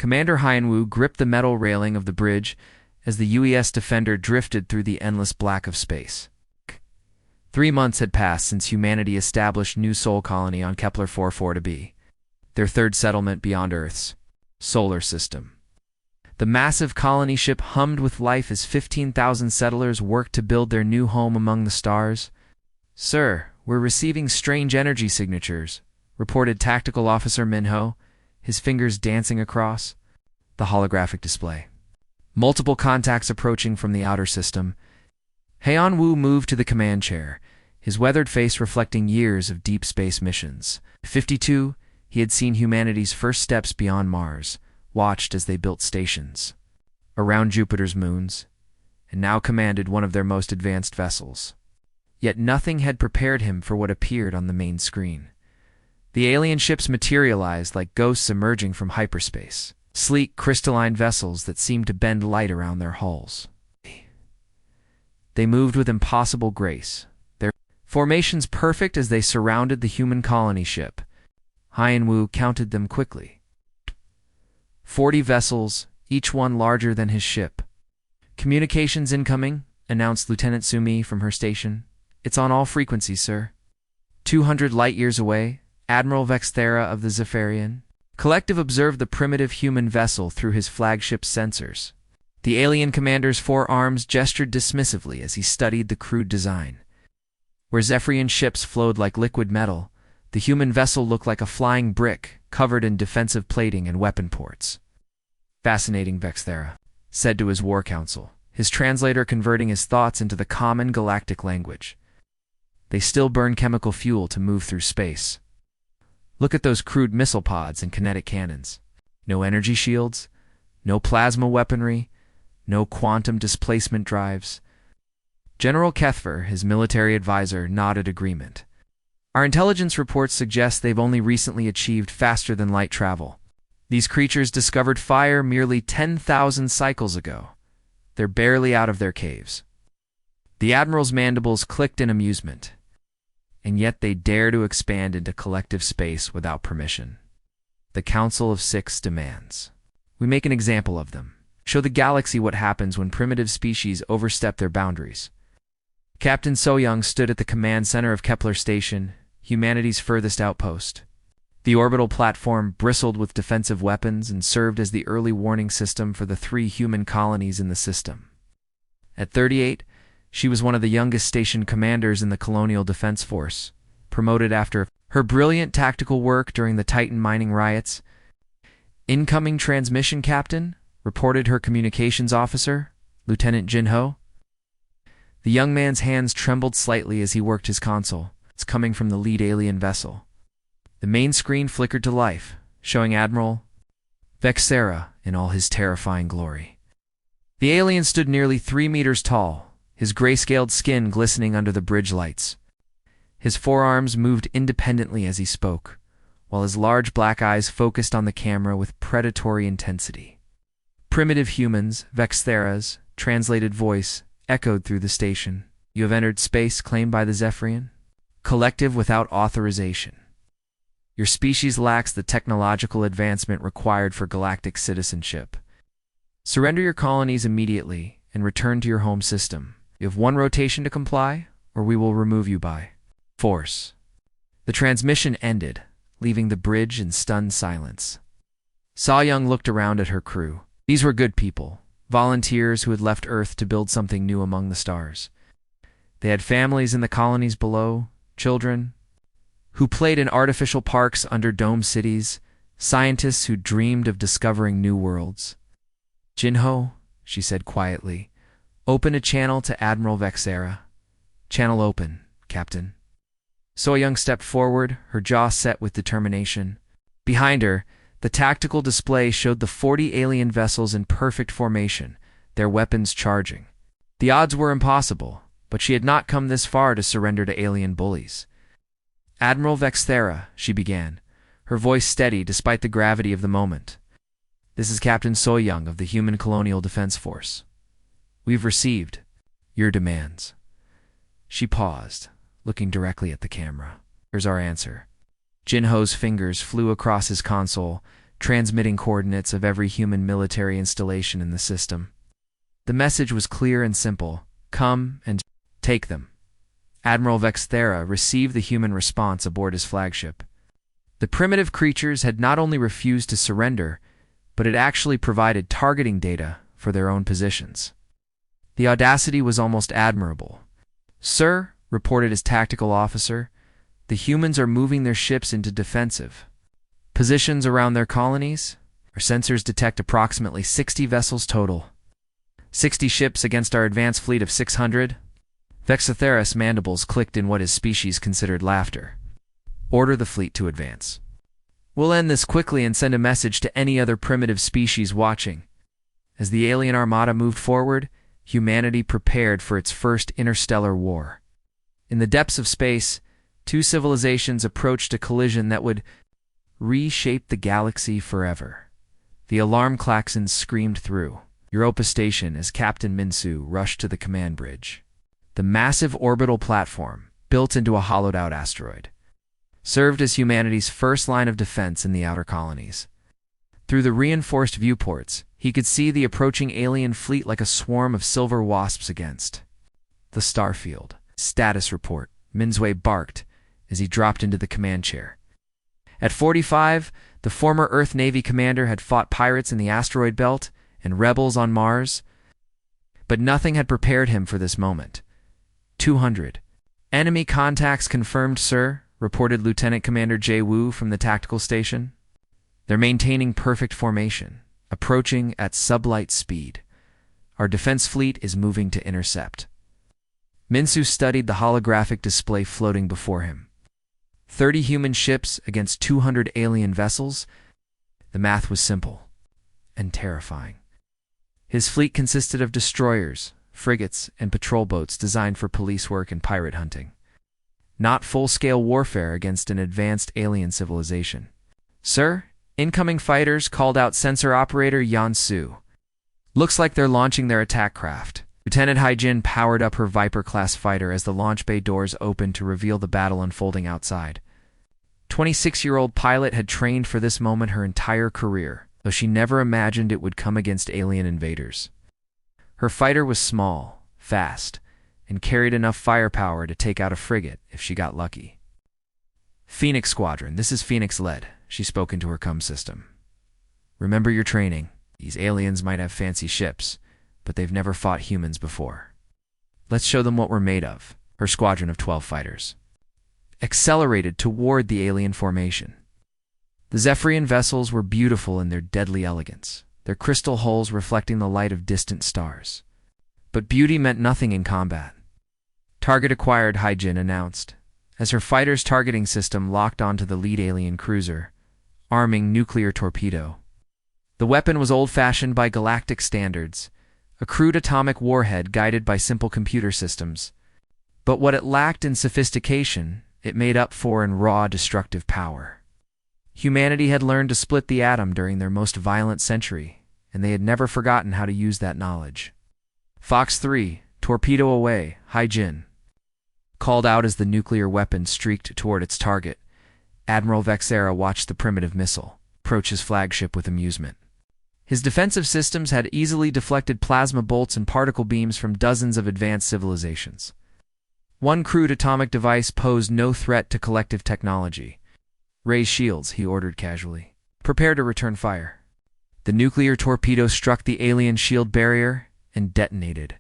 Commander Hyenwoo gripped the metal railing of the bridge as the UES Defender drifted through the endless black of space. 3 months had passed since humanity established New Sol Colony on Kepler 44b, their third settlement beyond Earth's solar system. The massive colony ship hummed with life as 15,000 settlers worked to build their new home among the stars. "Sir, we're receiving strange energy signatures," reported Tactical Officer Minho, his fingers dancing across the holographic display. Multiple contacts approaching from the outer system. Hyenwoo moved to the command chair, his weathered face reflecting years of deep space missions. 52, he had seen humanity's first steps beyond Mars, watched as they built stations around Jupiter's moons, and now commanded one of their most advanced vessels. Yet nothing had prepared him for what appeared on the main screen. The alien ships materialized like ghosts emerging from hyperspace, sleek, crystalline vessels that seemed to bend light around their hulls. They moved with impossible grace, their formations perfect as they surrounded the human colony ship. Hyenwoo counted them quickly. 40 vessels, each one larger than his ship. "Communications incoming," announced Lieutenant Sumi from her station. "It's on all frequencies, sir." 200 light-years away, Admiral Vexthera of the Zephyrian Collective observed the primitive human vessel through his flagship's sensors. The alien commander's forearms gestured dismissively as he studied the crude design. Where Zephyrian ships flowed like liquid metal, the human vessel looked like a flying brick covered in defensive plating and weapon ports. "Fascinating," Vexthera said to his war council, his translator converting his thoughts into the common galactic language. "They still burn chemical fuel to move through space. Look at those crude missile pods and kinetic cannons. No energy shields, no plasma weaponry, no quantum displacement drives." General Kethver, his military advisor, nodded agreement. "Our intelligence reports suggest they've only recently achieved faster-than-light travel. These creatures discovered fire merely 10,000 cycles ago. They're barely out of their caves." The Admiral's mandibles clicked in amusement. And yet they dare to expand into collective space without permission. The Council of Six demands we make an example of them. Show the galaxy what happens when primitive species overstep their boundaries. Captain So-young stood at the command center of Kepler Station, humanity's furthest outpost. The orbital platform bristled with defensive weapons and served as the early warning system for the 3 human colonies in the system. At 38, she was one of the youngest station commanders in the Colonial Defense Force, promoted after her brilliant tactical work during the Titan mining riots. "Incoming transmission, Captain," reported her communications officer, Lieutenant Jinho. The young man's hands trembled slightly as he worked his console. "It's coming from the lead alien vessel." The main screen flickered to life, showing Admiral Vexthera in all his terrifying glory. The alien stood nearly 3 meters tall, his gray-scaled skin glistening under the bridge lights. His forearms moved independently as he spoke, while his large black eyes focused on the camera with predatory intensity. "Primitive humans," Vexthera's translated voice echoed through the station. "You have entered space claimed by the Zephyrian Collective without authorization. Your species lacks the technological advancement required for galactic citizenship. Surrender your colonies immediately and return to your home system. You have 1 rotation to comply, or we will remove you by force." The transmission ended, leaving the bridge in stunned silence. So-young looked around at her crew. These were good people, volunteers who had left Earth to build something new among the stars. They had families in the colonies below, children who played in artificial parks under dome cities, scientists who dreamed of discovering new worlds. "Jinho," she said quietly, "open a channel to Admiral Vexthera." "Channel open, Captain." So-young stepped forward, her jaw set with determination. Behind her, the tactical display showed the 40 alien vessels in perfect formation, their weapons charging. The odds were impossible, but she had not come this far to surrender to alien bullies. "Admiral Vexthera," she began, her voice steady despite the gravity of the moment. "This is Captain So-young of the Human Colonial Defense Force. We've received your demands." She paused, looking directly at the camera. "Here's our answer." Jinho's fingers flew across his console, transmitting coordinates of every human military installation in the system. The message was clear and simple: come and take them. Admiral Vexthera received the human response aboard his flagship. The primitive creatures had not only refused to surrender, but had actually provided targeting data for their own positions. The audacity was almost admirable. "Sir," reported his tactical officer, "the humans are moving their ships into defensive positions around their colonies. Our sensors detect approximately 60 vessels total. 60 ships against our advanced fleet of 600. Vexatheras' mandibles clicked in what his species considered laughter. "Order the fleet to advance. We'll end this quickly and send a message to any other primitive species watching." As the alien armada moved forward, humanity prepared for its first interstellar war. In the depths of space, two civilizations approached a collision that would reshape the galaxy forever. The alarm klaxons screamed through Europa Station as Captain Minsu rushed to the command bridge. The massive orbital platform, built into a hollowed-out asteroid, served as humanity's first line of defense in the outer colonies. Through the reinforced viewports, he could see the approaching alien fleet like a swarm of silver wasps against the starfield. "Status report," Minzue barked as he dropped into the command chair. At 45, the former Earth Navy commander had fought pirates in the asteroid belt and rebels on Mars, but nothing had prepared him for this moment. 200. "Enemy contacts confirmed, sir," reported Lieutenant Commander Jay Wu from the tactical station. "They're maintaining perfect formation, approaching at sublight speed. Our defense fleet is moving to intercept." Minsu studied the holographic display floating before him. 30 human ships against 200 alien vessels? The math was simple and terrifying. His fleet consisted of destroyers, frigates, and patrol boats designed for police work and pirate hunting, not full-scale warfare against an advanced alien civilization. "Sir, incoming fighters," called out sensor operator Yan Su. "Looks like they're launching their attack craft." Lieutenant Haijin powered up her Viper-class fighter as the launch bay doors opened to reveal the battle unfolding outside. 26-year-old pilot had trained for this moment her entire career, though she never imagined it would come against alien invaders. Her fighter was small, fast, and carried enough firepower to take out a frigate if she got lucky. "Phoenix Squadron, this is Phoenix Lead," she spoke into her comm system. "Remember your training. These aliens might have fancy ships, but they've never fought humans before. Let's show them what we're made of." Her squadron of 12 fighters accelerated toward the alien formation. The Zephyrian vessels were beautiful in their deadly elegance, their crystal hulls reflecting the light of distant stars. But beauty meant nothing in combat. "Target acquired," Haijin announced, as her fighter's targeting system locked onto the lead alien cruiser, arming nuclear torpedo. The weapon was old-fashioned by galactic standards, a crude atomic warhead guided by simple computer systems. But what it lacked in sophistication, it made up for in raw destructive power. Humanity had learned to split the atom during their most violent century, and they had never forgotten how to use that knowledge. "Fox 3, torpedo away," Haijin called out as the nuclear weapon streaked toward its target. Admiral Vexera watched the primitive missile approach his flagship with amusement. His defensive systems had easily deflected plasma bolts and particle beams from dozens of advanced civilizations. One crude atomic device posed no threat to collective technology. "Raise shields," he ordered casually. "Prepare to return fire." The nuclear torpedo struck the alien shield barrier and detonated.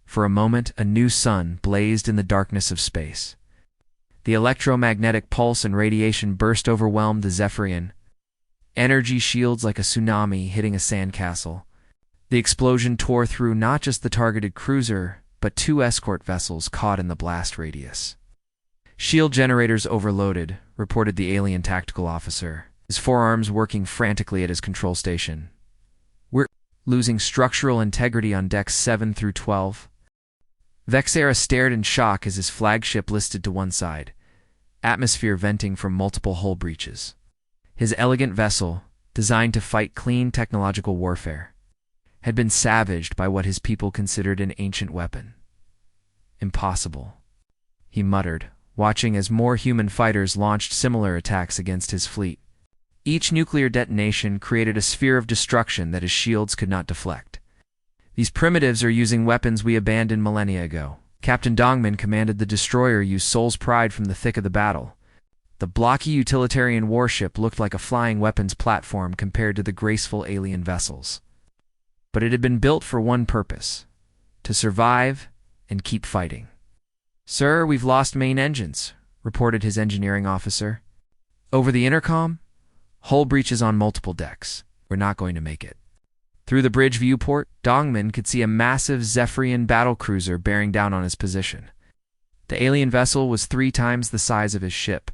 For a moment, a new sun blazed in the darkness of space. The electromagnetic pulse and radiation burst overwhelmed the Zephyrian energy shields like a tsunami hitting a sandcastle. The explosion tore through not just the targeted cruiser, but 2 escort vessels caught in the blast radius. "Shield generators overloaded," reported the alien tactical officer, his forearms working frantically at his control station. "We're losing structural integrity on decks 7 through 12. Vexera stared in shock as his flagship listed to one side, atmosphere venting from multiple hull breaches. His elegant vessel, designed to fight clean technological warfare, had been savaged by what his people considered an ancient weapon. "Impossible," he muttered, watching as more human fighters launched similar attacks against his fleet. Each nuclear detonation created a sphere of destruction that his shields could not deflect. These primitives are using weapons we abandoned millennia ago. Captain Dongmin commanded the destroyer use Soul's Pride from the thick of the battle. The blocky utilitarian warship looked like a flying weapons platform compared to the graceful alien vessels. But it had been built for one purpose: to survive and keep fighting. "Sir, we've lost main engines," reported his engineering officer. Over the intercom, "Hull breaches on multiple decks. We're not going to make it." Through the bridge viewport, Dongmin could see a massive Zephyrian battlecruiser bearing down on his position. The alien vessel was 3 times the size of his ship,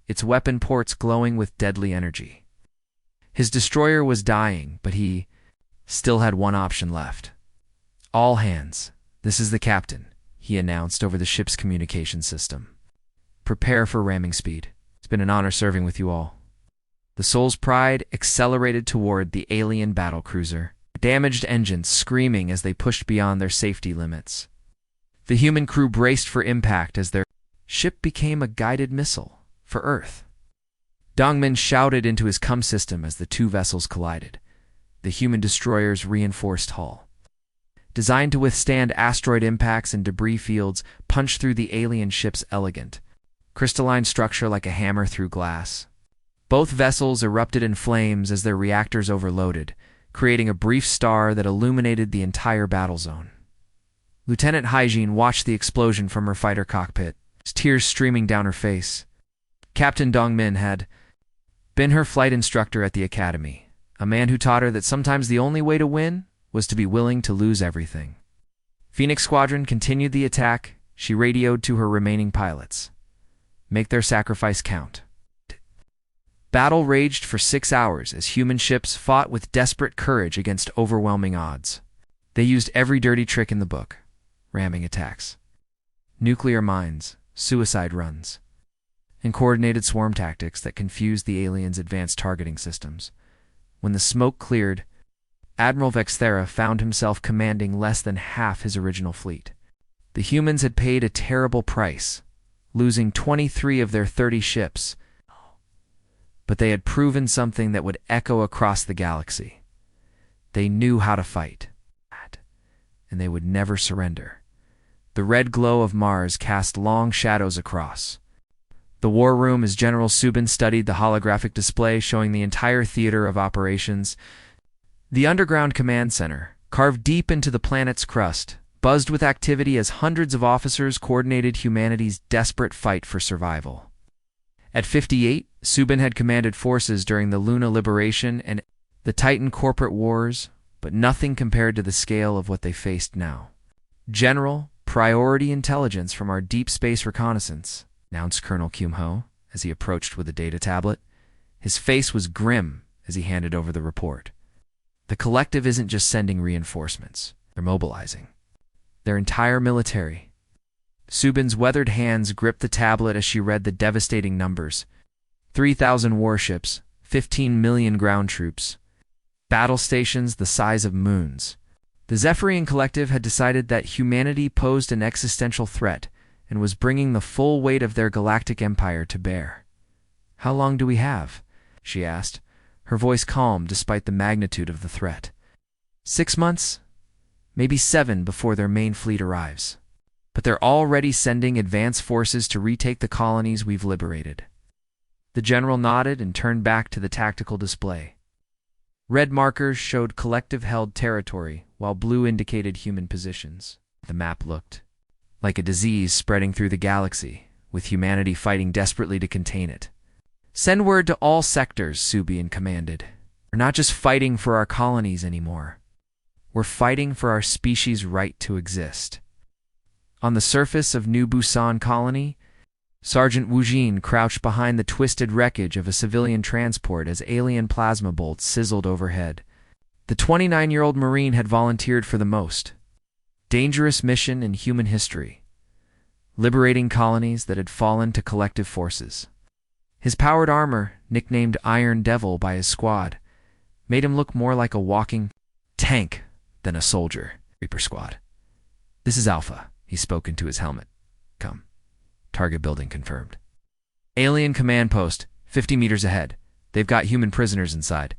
its weapon ports glowing with deadly energy. His destroyer was dying, but he still had one option left. "All hands, this is the captain," he announced over the ship's communication system. "Prepare for ramming speed. It's been an honor serving with you all." The Soul's Pride accelerated toward the alien battlecruiser, damaged engines screaming as they pushed beyond their safety limits. The human crew braced for impact as their ship became a guided missile for Earth. Dongmin shouted into his comm system as the 2 vessels collided, the human destroyer's reinforced hull. Designed to withstand asteroid impacts and debris fields, punched through the alien ship's elegant, crystalline structure like a hammer through glass. Both vessels erupted in flames as their reactors overloaded, creating a brief star that illuminated the entire battle zone. Lieutenant Hygiene watched the explosion from her fighter cockpit, tears streaming down her face. Captain Dongmin had been her flight instructor at the academy, a man who taught her that sometimes the only way to win was to be willing to lose everything. Phoenix Squadron continued the attack. She radioed to her remaining pilots. "Make their sacrifice count." Battle raged for 6 hours as human ships fought with desperate courage against overwhelming odds. They used every dirty trick in the book: ramming attacks, nuclear mines, suicide runs, and coordinated swarm tactics that confused the aliens' advanced targeting systems. When the smoke cleared, Admiral Vexthera found himself commanding less than half his original fleet. The humans had paid a terrible price, losing 23 of their 30 ships, but they had proven something that would echo across the galaxy. They knew how to fight, and they would never surrender. The red glow of Mars cast long shadows across the war room as General Subin studied the holographic display showing the entire theater of operations. The underground command center, carved deep into the planet's crust, buzzed with activity as hundreds of officers coordinated humanity's desperate fight for survival. At 58, Subin had commanded forces during the Luna Liberation and the Titan corporate wars, but nothing compared to the scale of what they faced now. "General, priority intelligence from our deep space reconnaissance," announced Colonel Kyum-ho as he approached with a data tablet. His face was grim as he handed over the report. "The collective isn't just sending reinforcements, they're mobilizing their entire military." Subin's weathered hands gripped the tablet as she read the devastating numbers: 3,000 warships, 15 million ground troops, battle stations the size of moons. The Zephyrian Collective had decided that humanity posed an existential threat and was bringing the full weight of their galactic empire to bear. "How long do we have?" she asked, her voice calm despite the magnitude of the threat. 6 months? Maybe 7 before their main fleet arrives. But they're already sending advance forces to retake the colonies we've liberated." The general nodded and turned back to the tactical display. Red markers showed collective-held territory, while blue indicated human positions. The map looked like a disease spreading through the galaxy, with humanity fighting desperately to contain it. "Send word to all sectors," Subin commanded. "We're not just fighting for our colonies anymore. We're fighting for our species' right to exist." On the surface of New Busan Colony, Sergeant Wujin crouched behind the twisted wreckage of a civilian transport as alien plasma bolts sizzled overhead. The 29-year-old Marine had volunteered for the most dangerous mission in human history, liberating colonies that had fallen to collective forces. His powered armor, nicknamed Iron Devil by his squad, made him look more like a walking tank than a soldier. "Reaper Squad. This is Alpha," he spoke into his helmet. "Come. Target building confirmed. Alien command post, 50 meters ahead. They've got human prisoners inside.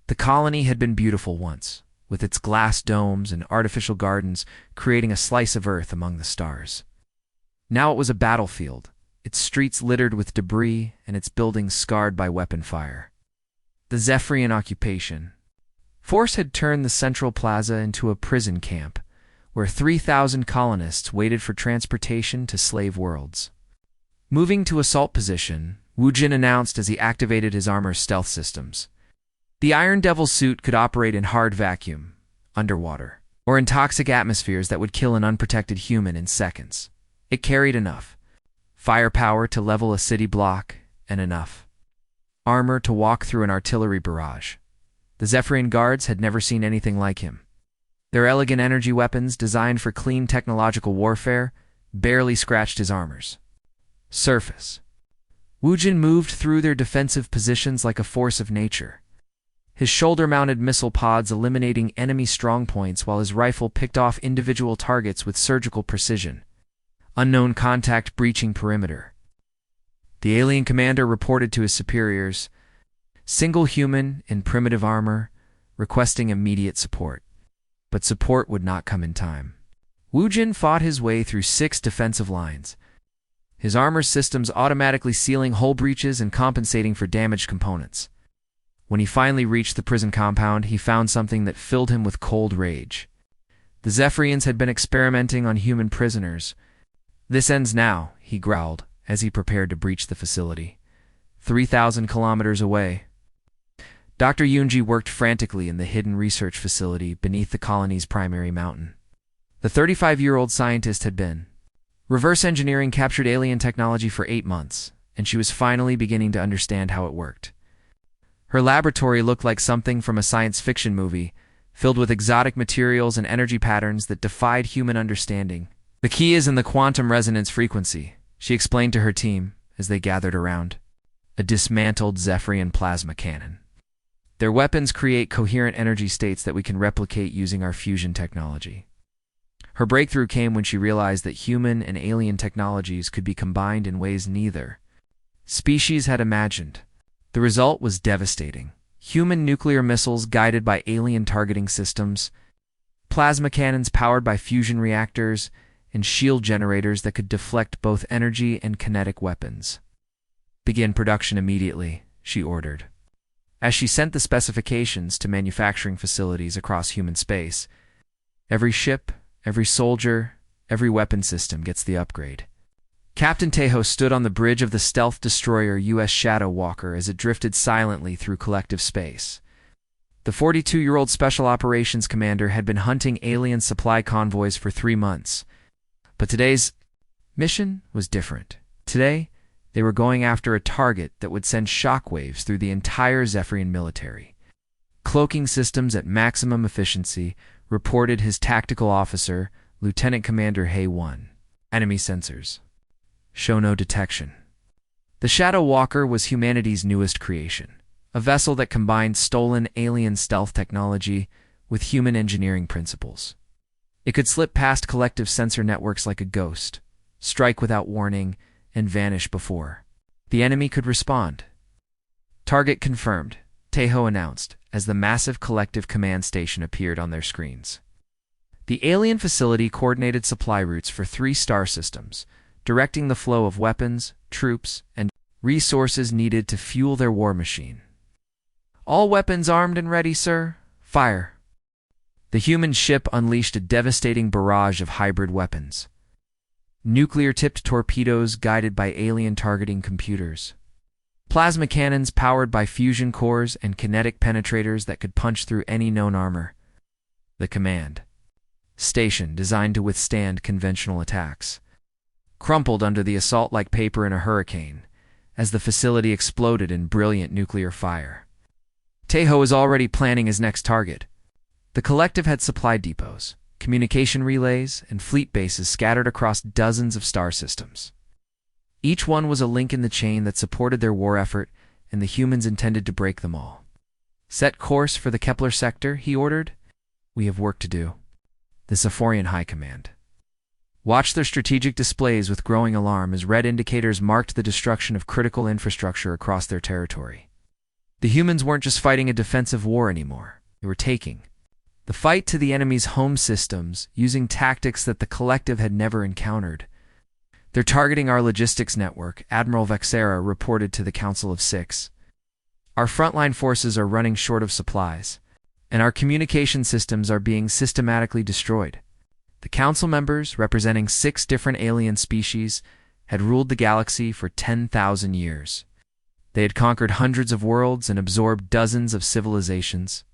The colony had been beautiful once, with its glass domes and artificial gardens creating a slice of earth among the stars. Now it was a battlefield, its streets littered with debris and its buildings scarred by weapon fire. The Zephyrian occupation. Force had turned the central plaza into a prison camp, where 3,000 colonists waited for transportation to slave worlds. Moving to assault position, Woojin announced as he activated his armor's stealth systems. The Iron Devil suit could operate in hard vacuum, underwater, or in toxic atmospheres that would kill an unprotected human in seconds. It carried enough firepower to level a city block and enough armor to walk through an artillery barrage. The Zephyrian guards had never seen anything like him. Their elegant energy weapons, designed for clean technological warfare, barely scratched his armors surface. Woojin moved through their defensive positions like a force of nature, his shoulder-mounted missile pods eliminating enemy strongpoints while his rifle picked off individual targets with surgical precision. Unknown contact breaching perimeter. The alien commander reported to his superiors, single human in primitive armor, requesting immediate support. But support would not come in time. Woojin fought his way through 6 defensive lines, his armor systems automatically sealing hull breaches and compensating for damaged components. When he finally reached the prison compound, he found something that filled him with cold rage. The Zephyrians had been experimenting on human prisoners. "This ends now," he growled as he prepared to breach the facility. 3,000 kilometers away. Dr. Yoonji worked frantically in the hidden research facility beneath the colony's primary mountain. The 35-year-old scientist had been reverse engineering captured alien technology for 8 months, and she was finally beginning to understand how it worked. Her laboratory looked like something from a science fiction movie, filled with exotic materials and energy patterns that defied human understanding. "The key is in the quantum resonance frequency," she explained to her team as they gathered around. A dismantled Zephyrian plasma cannon. "Their weapons create coherent energy states that we can replicate using our fusion technology." Her breakthrough came when she realized that human and alien technologies could be combined in ways neither species had imagined. The result was devastating. Human nuclear missiles guided by alien targeting systems, plasma cannons powered by fusion reactors, and shield generators that could deflect both energy and kinetic weapons. "Begin production immediately," she ordered. As she sent the specifications to manufacturing facilities across human space, every ship, every soldier, every weapon system gets the upgrade. Captain Tejo stood on the bridge of the stealth destroyer U.S. Shadow Walker as it drifted silently through collective space. The 42-year-old Special Operations Commander had been hunting alien supply convoys for 3 months. But today's mission was different. Today, they were going after a target that would send shockwaves through the entire Zephyrian military. Cloaking systems at maximum efficiency, reported his tactical officer, Lieutenant Commander Hay-1. Enemy sensors. Show no detection. The Shadow Walker was humanity's newest creation, a vessel that combined stolen alien stealth technology with human engineering principles. It could slip past collective sensor networks like a ghost, strike without warning, and vanish before the enemy could respond. "Target confirmed," Tejo announced as the massive collective command station appeared on their screens. The alien facility coordinated supply routes for 3 star systems, directing the flow of weapons, troops, and resources needed to fuel their war machine. "All weapons armed and ready, sir. Fire." The human ship unleashed a devastating barrage of hybrid weapons. Nuclear-tipped torpedoes guided by alien targeting computers. Plasma cannons powered by fusion cores and kinetic penetrators that could punch through any known armor. The command station, designed to withstand conventional attacks, crumpled under the assault like paper in a hurricane as the facility exploded in brilliant nuclear fire. Tejo was already planning his next target. The collective had supply depots, communication relays, and fleet bases scattered across dozens of star systems. Each one was a link in the chain that supported their war effort, and the humans intended to break them all. "Set course for the Kepler sector," he ordered. "We have work to do." The Sephorian High Command watched their strategic displays with growing alarm as red indicators marked the destruction of critical infrastructure across their territory. The humans weren't just fighting a defensive war anymore. They were taking the fight to the enemy's home systems, using tactics that the collective had never encountered. "They're targeting our logistics network," Admiral Vexera reported to the Council of Six. "Our frontline forces are running short of supplies, and our communication systems are being systematically destroyed." The council members, representing 6 different alien species, had ruled the galaxy for 10,000 years. They had conquered hundreds of worlds and absorbed dozens of civilizations.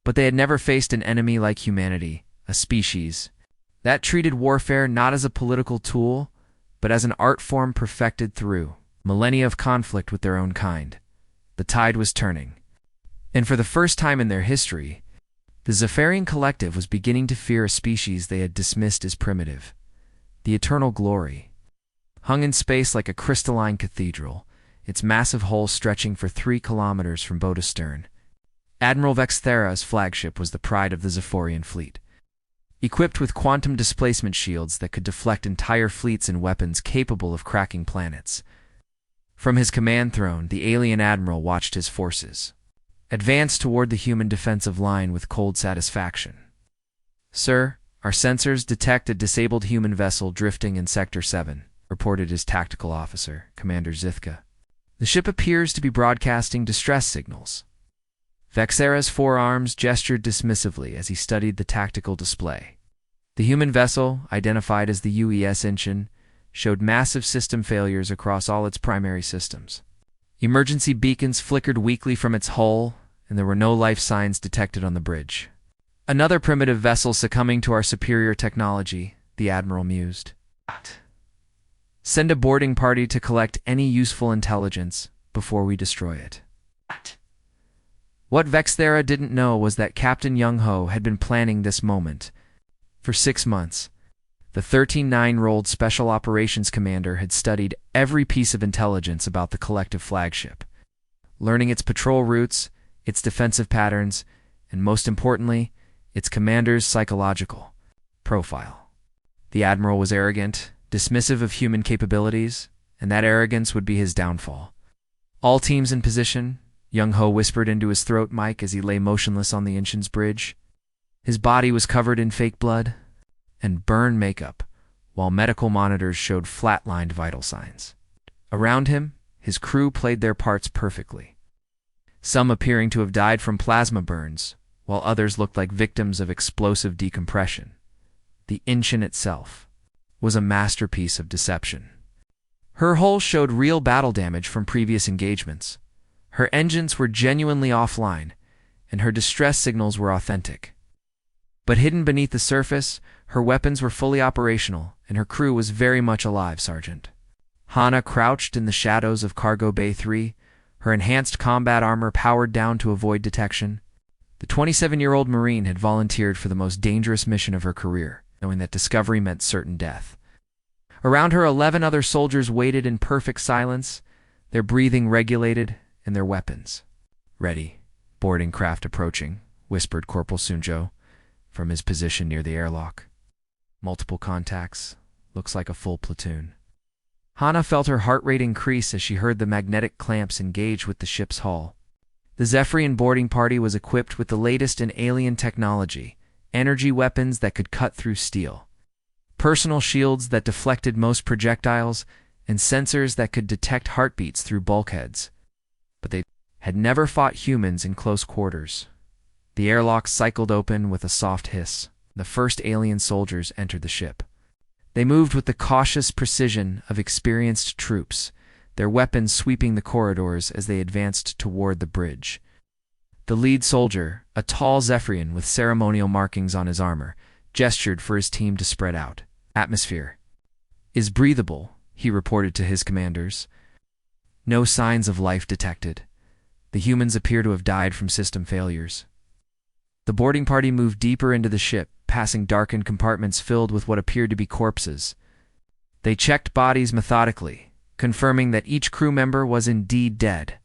But they had never faced an enemy like humanity, a species that treated warfare not as a political tool, but as an art form perfected through millennia of conflict with their own kind. The tide was turning. And for the first time in their history, the Zephyrian collective was beginning to fear a species they had dismissed as primitive. The Eternal Glory hung in space like a crystalline cathedral, its massive hull stretching for 3 kilometers from bow to stern. Admiral Vexthera's flagship was the pride of the Zephyrian fleet. Equipped with quantum displacement shields that could deflect entire fleets and weapons capable of cracking planets. From his command throne, the alien admiral watched his forces advance toward the human defensive line with cold satisfaction. "Sir, our sensors detect a disabled human vessel drifting in Sector 7, reported his tactical officer, Commander Zithka. "The ship appears to be broadcasting distress signals." Vexera's forearms gestured dismissively as he studied the tactical display. The human vessel, identified as the UES Inchin, showed massive system failures across all its primary systems. Emergency beacons flickered weakly from its hull, and there were no life signs detected on the bridge. "Another primitive vessel succumbing to our superior technology," the Admiral mused. "Send a boarding party to collect any useful intelligence before we destroy it." What Vexthera didn't know was that Captain Young-Ho had been planning this moment. For 6 months, the 13-9-year-old Special Operations Commander had studied every piece of intelligence about the collective flagship, learning its patrol routes, its defensive patterns, and most importantly, its commander's psychological profile. The Admiral was arrogant, dismissive of human capabilities, and that arrogance would be his downfall. "All teams in position," Young-Ho whispered into his throat mic as he lay motionless on the Inchin's bridge. His body was covered in fake blood and burn makeup, while medical monitors showed flatlined vital signs. Around him, his crew played their parts perfectly, some appearing to have died from plasma burns, while others looked like victims of explosive decompression. The Inchin itself was a masterpiece of deception. Her hull showed real battle damage from previous engagements. Her engines were genuinely offline, and her distress signals were authentic. But hidden beneath the surface, her weapons were fully operational, and her crew was very much alive, Sergeant. Hana crouched in the shadows of Cargo Bay 3, her enhanced combat armor powered down to avoid detection. The 27-year-old Marine had volunteered for the most dangerous mission of her career, knowing that discovery meant certain death. Around her, 11 other soldiers waited in perfect silence, their breathing regulated, and their weapons ready. "Boarding craft approaching," whispered Corporal Sunjo from his position near the airlock. "Multiple contacts. Looks like a full platoon." Hana felt her heart rate increase as she heard the magnetic clamps engage with the ship's hull. The Zephyrian boarding party was equipped with the latest in alien technology, energy weapons that could cut through steel, personal shields that deflected most projectiles, and sensors that could detect heartbeats through bulkheads. But they had never fought humans in close quarters. The airlock cycled open with a soft hiss. The first alien soldiers entered the ship. They moved with the cautious precision of experienced troops, their weapons sweeping the corridors as they advanced toward the bridge. The lead soldier, a tall Zephyrian with ceremonial markings on his armor, gestured for his team to spread out. "Atmosphere is breathable," he reported to his commanders. "No signs of life detected. The humans appear to have died from system failures." The boarding party moved deeper into the ship, passing darkened compartments filled with what appeared to be corpses. They checked bodies methodically, confirming that each crew member was indeed dead.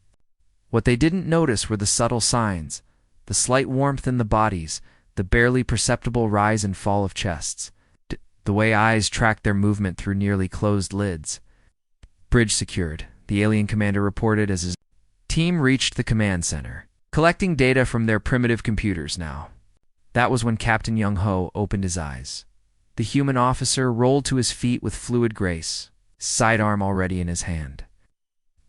What they didn't notice were the subtle signs, the slight warmth in the bodies, the barely perceptible rise and fall of chests, the way eyes tracked their movement through nearly closed lids. "Bridge secured," the alien commander reported as his team reached the command center, collecting data from their primitive computers now. That was when Captain Young-Ho opened his eyes. The human officer rolled to his feet with fluid grace, sidearm already in his hand.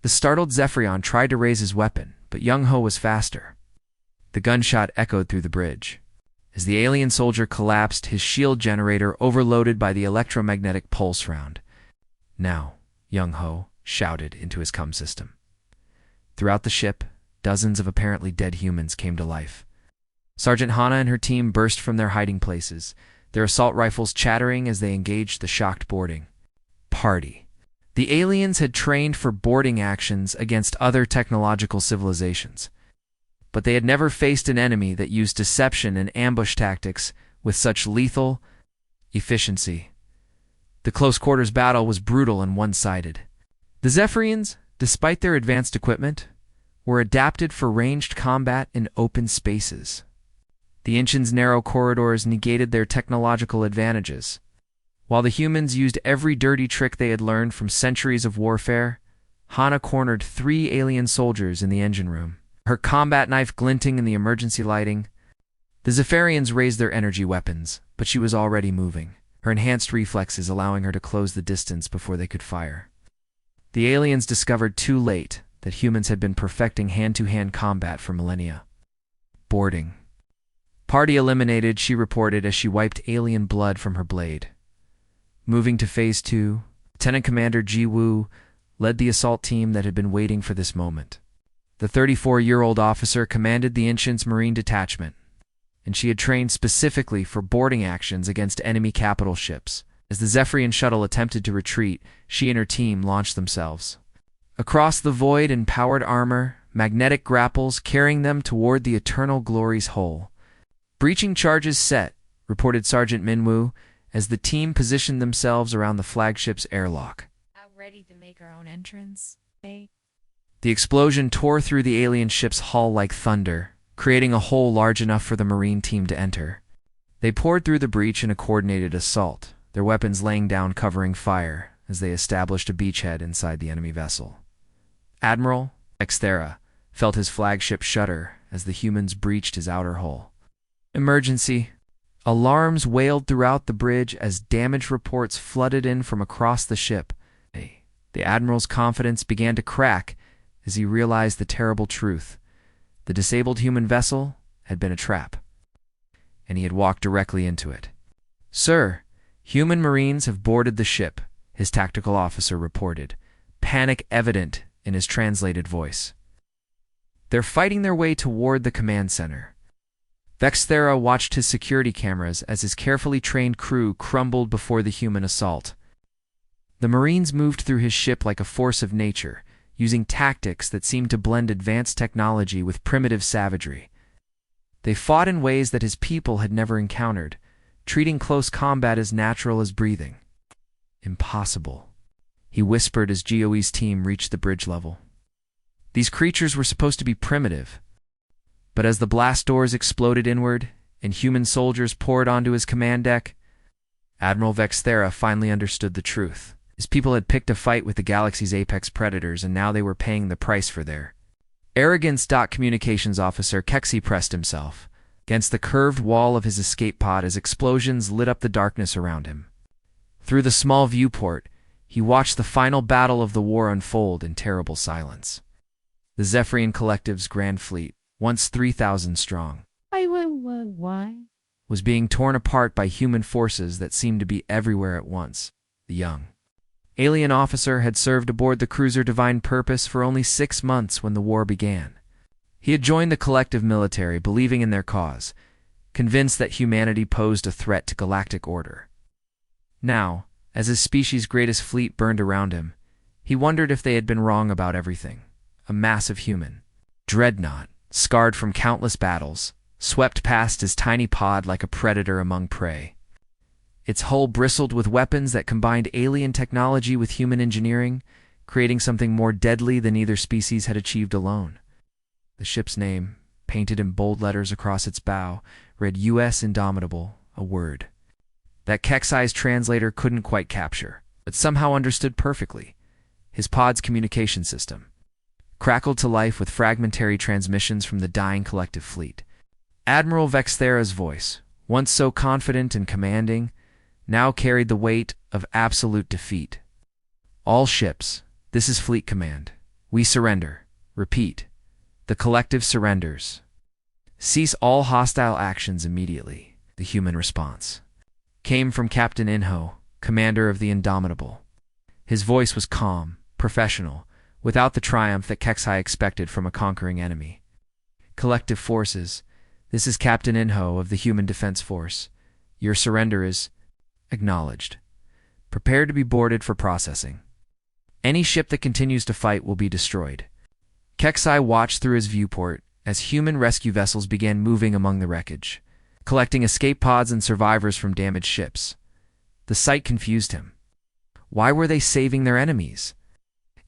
The startled Zephyrion tried to raise his weapon, but Young-Ho was faster. The gunshot echoed through the bridge. As the alien soldier collapsed, his shield generator overloaded by the electromagnetic pulse round. "Now," Young-Ho shouted into his comm system. Throughout the ship, dozens of apparently dead humans came to life. Sergeant Hana and her team burst from their hiding places, their assault rifles chattering as they engaged the shocked boarding party. The aliens had trained for boarding actions against other technological civilizations, but they had never faced an enemy that used deception and ambush tactics with such lethal efficiency. The close-quarters battle was brutal and one-sided. The Zephyrians, despite their advanced equipment, were adapted for ranged combat in open spaces. The Ancients' narrow corridors negated their technological advantages. While the humans used every dirty trick they had learned from centuries of warfare, Hana cornered 3 alien soldiers in the engine room, her combat knife glinting in the emergency lighting. The Zephyrians raised their energy weapons, but she was already moving, her enhanced reflexes allowing her to close the distance before they could fire. The aliens discovered too late that humans had been perfecting hand-to-hand combat for millennia. Boarding. "Party eliminated," she reported as she wiped alien blood from her blade. Moving to Phase 2, Lieutenant Commander Ji Woo led the assault team that had been waiting for this moment. The 34-year-old officer commanded the Ancients' Marine Detachment, and she had trained specifically for boarding actions against enemy capital ships. As the Zephyrian shuttle attempted to retreat, she and her team launched themselves across the void in powered armor, magnetic grapples carrying them toward the Eternal Glory's hull. "Breaching charges set," reported Sergeant Minwoo, as the team positioned themselves around the flagship's airlock. "Out ready to make our own entrance, eh?" The explosion tore through the alien ship's hull like thunder, creating a hole large enough for the Marine team to enter. They poured through the breach in a coordinated assault, their weapons laying down covering fire as they established a beachhead inside the enemy vessel. Admiral Exthera felt his flagship shudder as the humans breached his outer hull. Emergency. Alarms wailed throughout the bridge as damage reports flooded in from across the ship. The Admiral's confidence began to crack as he realized the terrible truth. The disabled human vessel had been a trap, and he had walked directly into it. "Sir, human Marines have boarded the ship," his tactical officer reported, panic evident in his translated voice. "They're fighting their way toward the command center." Vexthera watched his security cameras as his carefully trained crew crumbled before the human assault. The Marines moved through his ship like a force of nature, using tactics that seemed to blend advanced technology with primitive savagery. They fought in ways that his people had never encountered, treating close combat as natural as breathing. "Impossible," he whispered as GOE's team reached the bridge level. These creatures were supposed to be primitive, but as the blast doors exploded inward and human soldiers poured onto his command deck, Admiral Vexthera finally understood the truth. His people had picked a fight with the galaxy's apex predators, and now they were paying the price for their arrogance. Communications Officer Kexi pressed himself against the curved wall of his escape pod as explosions lit up the darkness around him. Through the small viewport, he watched the final battle of the war unfold in terrible silence. The Zephyrian Collective's grand fleet, once 3,000 strong, was being torn apart by human forces that seemed to be everywhere at once. The young alien officer had served aboard the cruiser Divine Purpose for only 6 months when the war began. He had joined the collective military, believing in their cause, convinced that humanity posed a threat to galactic order. Now, as his species' greatest fleet burned around him, he wondered if they had been wrong about everything. A massive human dreadnought, scarred from countless battles, swept past his tiny pod like a predator among prey. Its hull bristled with weapons that combined alien technology with human engineering, creating something more deadly than either species had achieved alone. The ship's name, painted in bold letters across its bow, read U.S. Indomitable, a word that Kexi's translator couldn't quite capture, but somehow understood perfectly: his pod's communication system. crackled to life with fragmentary transmissions from the dying collective fleet. Admiral Vexthera's voice, once so confident and commanding, now carried the weight of absolute defeat. All ships, this is Fleet Command. We surrender. Repeat. The collective surrenders. Cease all hostile actions immediately. The human response came from Captain Inho, commander of the Indomitable. His voice was calm, professional, without the triumph that Kexai expected from a conquering enemy. Collective forces, this is Captain Inho of the Human Defense Force. Your surrender is acknowledged. Prepare to be boarded for processing. Any ship that continues to fight will be destroyed. Kexai watched through his viewport as human rescue vessels began moving among the wreckage, collecting escape pods and survivors from damaged ships. The sight confused him. Why were they saving their enemies?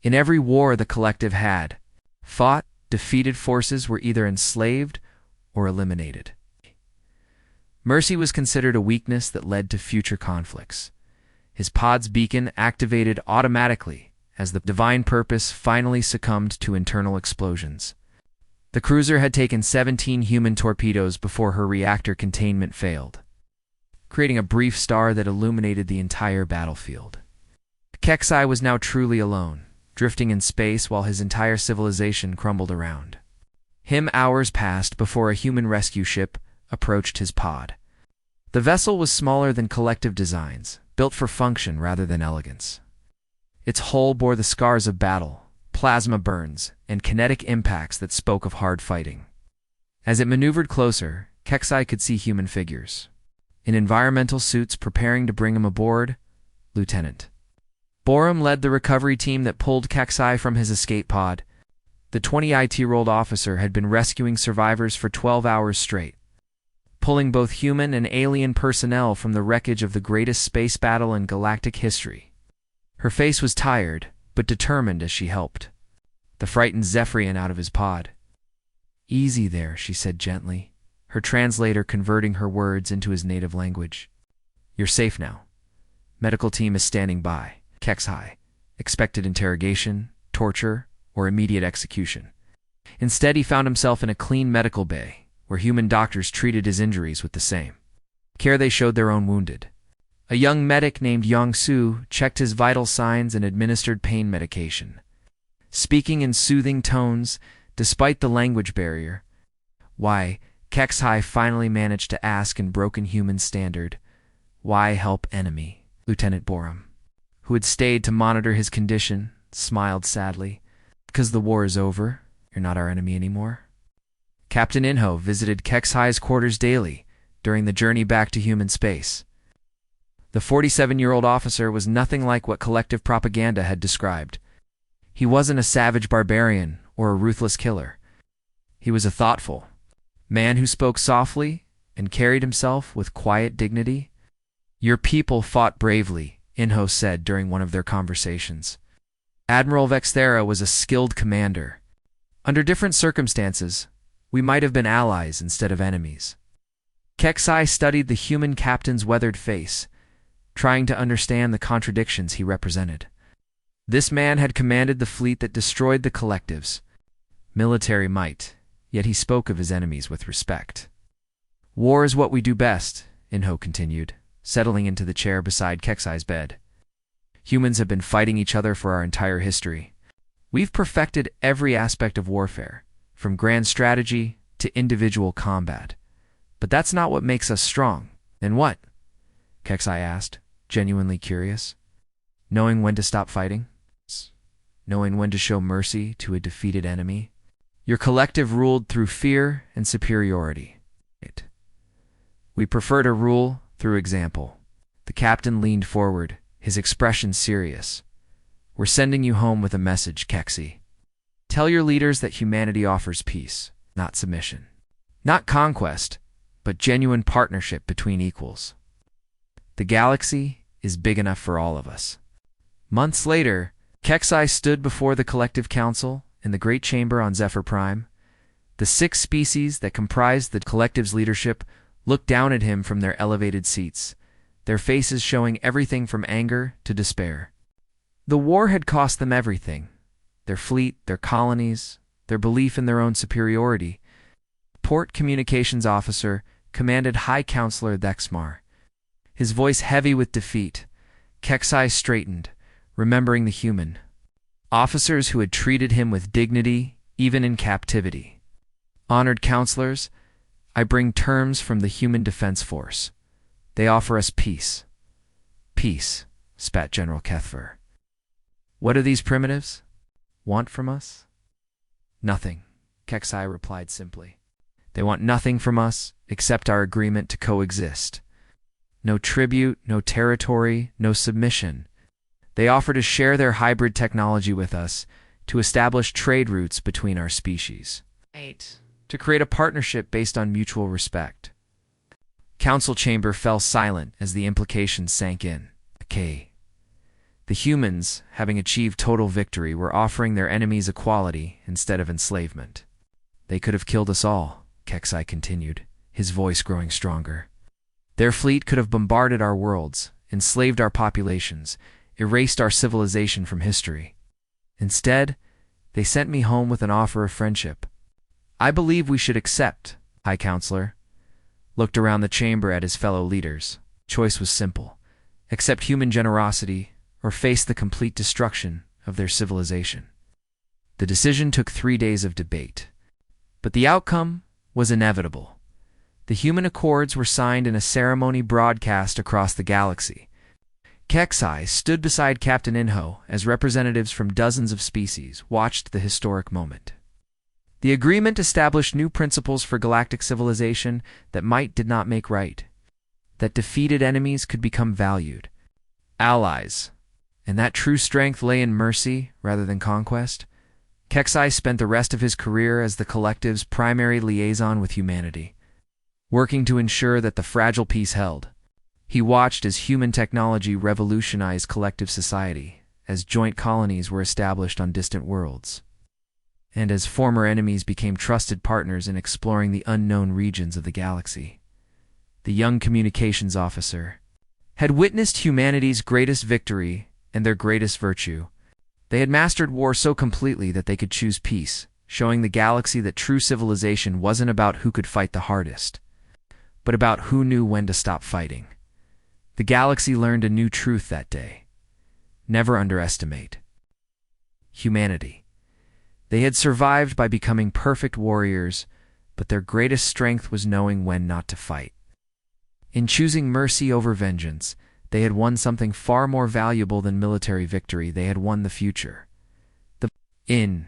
In every war the collective had fought, defeated forces were either enslaved or eliminated. Mercy was considered a weakness that led to future conflicts. His pod's beacon activated automatically as the divine purpose finally succumbed to internal explosions. The cruiser had taken 17 human torpedoes before her reactor containment failed, creating a brief star that illuminated the entire battlefield. Kexai was now truly alone, drifting in space while his entire civilization crumbled around him. Hours passed before a human rescue ship approached his pod. The vessel was smaller than collective designs, built for function rather than elegance. Its hull bore the scars of battle, plasma burns, and kinetic impacts that spoke of hard fighting. As it maneuvered closer, Kexai could see human figures. In environmental suits preparing to bring him aboard, Lieutenant Borum led the recovery team that pulled Kexai from his escape pod. The 20-year-old officer had been rescuing survivors for 12 hours straight, pulling both human and alien personnel from the wreckage of the greatest space battle in galactic history. Her face was tired, but determined as she helped the frightened Zephyrian out of his pod. "Easy there," she said gently, her translator converting her words into his native language. "You're safe now. Medical team is standing by." Kexai expected interrogation, torture, or immediate execution. Instead, he found himself in a clean medical bay, where human doctors treated his injuries with the same care they showed their own wounded. A young medic named Yong Su checked his vital signs and administered pain medication, speaking in soothing tones despite the language barrier. "Why," Kexai finally managed to ask in broken human standard, "why help enemy?" Lieutenant Borum, who had stayed to monitor his condition, smiled sadly. "Because the war is over, you're not our enemy anymore." Captain Inho visited Kexai's quarters daily during the journey back to human space. The 47-year-old officer was nothing like what collective propaganda had described. He wasn't a savage barbarian or a ruthless killer. He was a thoughtful man who spoke softly and carried himself with quiet dignity. "Your people fought bravely," Inho said during one of their conversations. Admiral Vexthera was a skilled commander. Under different circumstances, we might have been allies instead of enemies. Kexai studied the human captain's weathered face, trying to understand the contradictions he represented. This man had commanded the fleet that destroyed the collectives. Military might, yet he spoke of his enemies with respect. "War is what we do best," Inho continued, settling into the chair beside Kexai's bed. "Humans have been fighting each other for our entire history. We've perfected every aspect of warfare, from grand strategy to individual combat. But that's not what makes us strong." "Then what?" Kexai asked, genuinely curious. "Knowing when to stop fighting? Knowing when to show mercy to a defeated enemy? Your collective ruled through fear and superiority. We prefer to rule through example." The captain leaned forward, his expression serious. "We're sending you home with a message, Kexi. Tell your leaders that humanity offers peace, not submission. Not conquest, but genuine partnership between equals. The galaxy is big enough for all of us." Months later, Kexai stood before the Collective Council in the Great Chamber on Zephyr Prime. The 6 species that comprised the Collective's leadership looked down at him from their elevated seats, their faces showing everything from anger to despair. The war had cost them everything: their fleet, their colonies, their belief in their own superiority. Port Communications Officer commanded High Counselor Thexmar. His voice heavy with defeat, Kexai straightened, remembering the human. Officers who had treated him with dignity, even in captivity. Honored counselors, I bring terms from the Human Defense Force. They offer us peace. Peace, spat General Kethver. What do these primitives want from us? Nothing, Kexai replied simply. They want nothing from us except our agreement to coexist. No tribute, no territory, no submission. They offer to share their hybrid technology with us, to establish trade routes between our species. Right. To create a partnership based on mutual respect. Council chamber fell silent as the implications sank in. Okay. The humans, having achieved total victory, were offering their enemies equality instead of enslavement. They could have killed us all, Kexai continued, his voice growing stronger. Their fleet could have bombarded our worlds, enslaved our populations, erased our civilization from history. Instead, they sent me home with an offer of friendship. I believe we should accept, High Counselor. Looked around the chamber at his fellow leaders. Choice was simple. Accept human generosity or face the complete destruction of their civilization. The decision took 3 days of debate. But the outcome was inevitable. The human accords were signed in a ceremony broadcast across the galaxy. Kexai stood beside Captain Inho as representatives from dozens of species watched the historic moment. The agreement established new principles for galactic civilization that might did not make right, that defeated enemies could become valued allies, and that true strength lay in mercy rather than conquest. Kexai spent the rest of his career as the collective's primary liaison with humanity, working to ensure that the fragile peace held. He watched as human technology revolutionized collective society, as joint colonies were established on distant worlds, and as former enemies became trusted partners in exploring the unknown regions of the galaxy. The young communications officer had witnessed humanity's greatest victory and their greatest virtue. They had mastered war so completely that they could choose peace, showing the galaxy that true civilization wasn't about who could fight the hardest, but about who knew when to stop fighting. The galaxy learned a new truth that day. Never underestimate humanity. They had survived by becoming perfect warriors, but their greatest strength was knowing when not to fight. In choosing mercy over vengeance, they had won something far more valuable than military victory. They had won the future. In